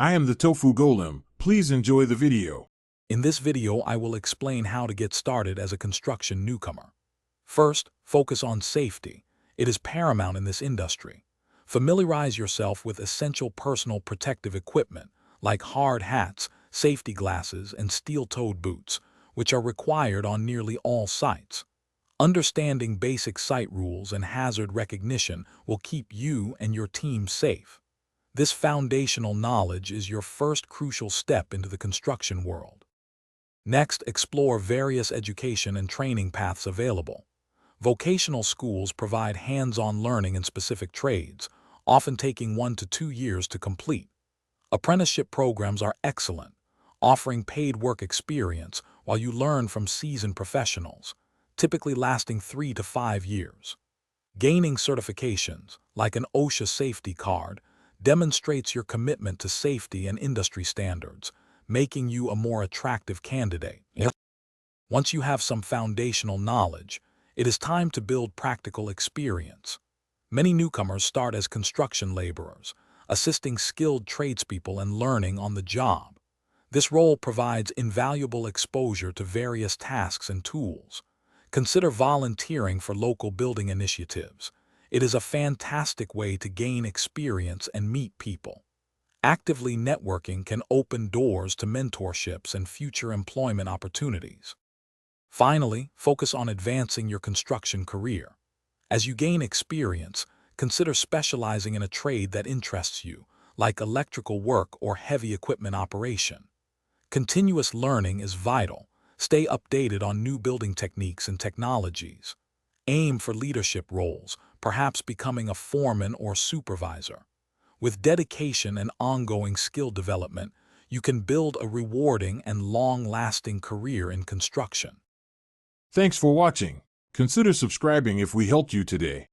I am the Tofu Golem. Please enjoy the video. In this video, I will explain how to get started as a construction newcomer. First, focus on safety. It is paramount in this industry. Familiarize yourself with essential personal protective equipment like hard hats, safety glasses, and steel-toed boots, which are required on nearly all sites. Understanding basic site rules and hazard recognition will keep you and your team safe. This foundational knowledge is your first crucial step into the construction world. Next, explore various education and training paths available. Vocational schools provide hands-on learning in specific trades, often taking 1 to 2 years to complete. Apprenticeship programs are excellent, offering paid work experience while you learn from seasoned professionals, typically lasting 3 to 5 years. Gaining certifications, like an OSHA safety card, demonstrates your commitment to safety and industry standards, making you a more attractive candidate. Once you have some foundational knowledge, it is time to build practical experience. Many newcomers start as construction laborers, assisting skilled tradespeople and learning on the job. This role provides invaluable exposure to various tasks and tools. Consider volunteering for local building initiatives. It is a fantastic way to gain experience and meet people. Actively networking can open doors to mentorships and future employment opportunities. Finally, focus on advancing your construction career. As you gain experience, consider specializing in a trade that interests you, like electrical work or heavy equipment operation. Continuous learning is vital. Stay updated on new building techniques and technologies. Aim for leadership roles, perhaps becoming a foreman or supervisor. With dedication and ongoing skill development, you can build a rewarding and long-lasting career in construction. Thanks for watching. Consider subscribing if we helped you today.